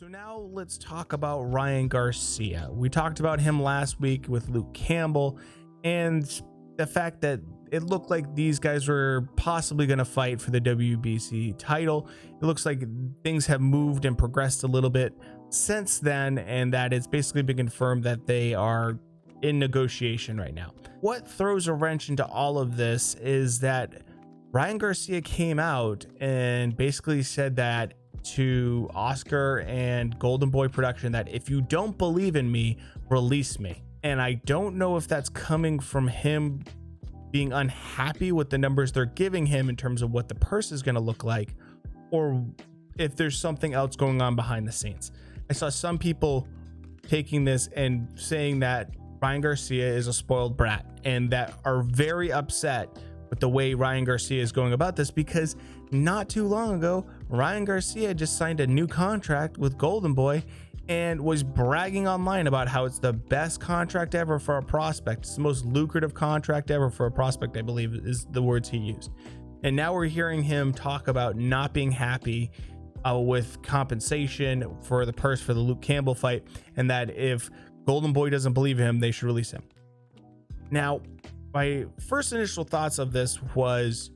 So now let's talk about Ryan Garcia. We talked about him last week with Luke Campbell and the fact that it looked like these guys were possibly going to fight for the WBC title. It looks like things have moved and progressed a little bit since then, and that it's basically been confirmed that they are in negotiation right now. What throws a wrench into all of this is that Ryan Garcia came out and basically said that to Oscar and Golden Boy Production that if you don't believe in me, release me. And I don't know if that's coming from him being unhappy with the numbers they're giving him in terms of what the purse is going to look like, or if there's something else going on behind the scenes. I saw some people taking this and saying that Ryan Garcia is a spoiled brat and that are very upset with the way Ryan Garcia is going about this, because not too long ago, Ryan Garcia just signed a new contract with Golden Boy and was bragging online about how it's the best contract ever for a prospect. It's the most lucrative contract ever for a prospect, I believe is the words he used. And now we're hearing him talk about not being happy with compensation for the purse for the Luke Campbell fight, and that if Golden Boy doesn't believe him, they should release him. Now, my first initial thoughts of this was,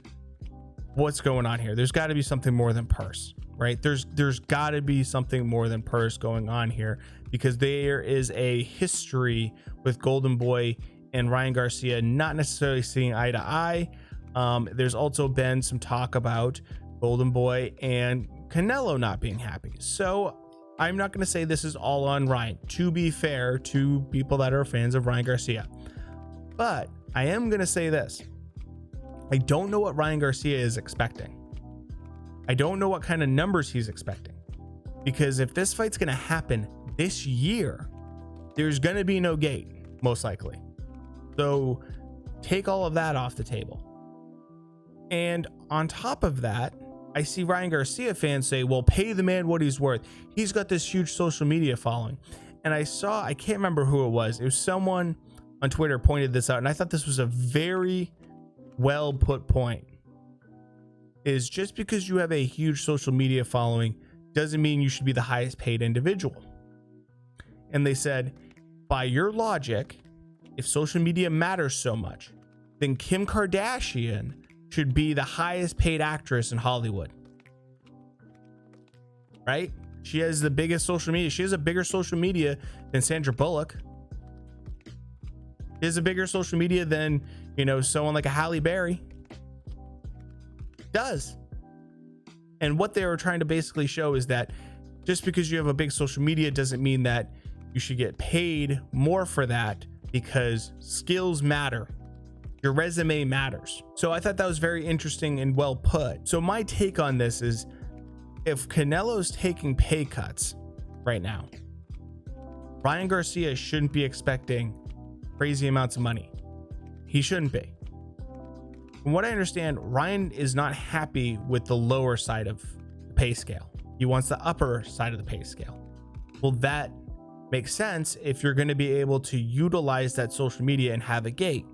what's going on here? There's got to be something more than purse, right? There's got to be something more than purse going on here, because there is a history with Golden Boy and Ryan Garcia not necessarily seeing eye to eye. There's also been some talk about Golden Boy and Canelo not being happy. So I'm not going to say this is all on Ryan, to be fair to people that are fans of Ryan Garcia, but I am going to say this. I don't know what Ryan Garcia is expecting. I don't know what kind of numbers he's expecting, because if this fight's going to happen this year, there's going to be no gate, most likely. So take all of that off the table. And on top of that, I see Ryan Garcia fans say, well, pay the man what he's worth. He's got this huge social media following. And I can't remember who it was. It was someone on Twitter pointed this out, and I thought this was a very well put point. Is just because you have a huge social media following doesn't mean you should be the highest paid individual. And they said, by your logic, if social media matters so much, then Kim Kardashian should be the highest paid actress in Hollywood, right? She has the biggest social media. She has a bigger social media than Sandra Bullock. She has a bigger social media than, someone like a Halle Berry does. And what they were trying to basically show is that just because you have a big social media doesn't mean that you should get paid more for that, because skills matter. Your resume matters. So I thought that was very interesting and well put. So my take on this is, if Canelo's taking pay cuts right now, Ryan Garcia shouldn't be expecting crazy amounts of money. He shouldn't be. From what I understand, Ryan is not happy with the lower side of the pay scale. He wants the upper side of the pay scale. Well, that makes sense if you're going to be able to utilize that social media and have a gate.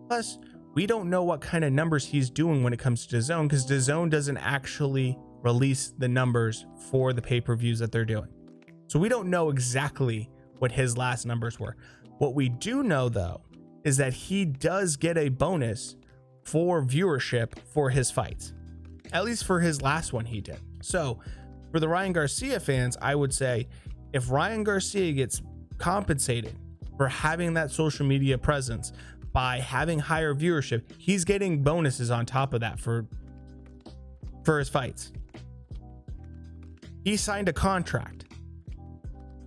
Plus, we don't know what kind of numbers he's doing when it comes to DAZN, because DAZN doesn't actually release the numbers for the pay-per-views that they're doing. So we don't know exactly what his last numbers were. What we do know, though, is that he does get a bonus for viewership for his fights. At least for his last one he did. So for the Ryan Garcia fans, I would say if Ryan Garcia gets compensated for having that social media presence by having higher viewership, he's getting bonuses on top of that for his fights. He signed a contract,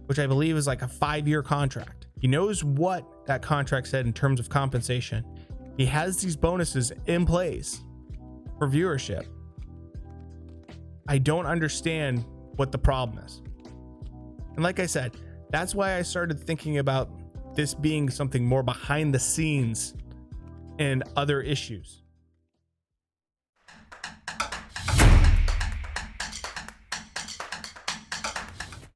which I believe is like a 5-year contract. He knows what that contract said in terms of compensation. He has these bonuses in place for viewership. I don't understand what the problem is. And like I said, that's why I started thinking about this being something more behind the scenes and other issues.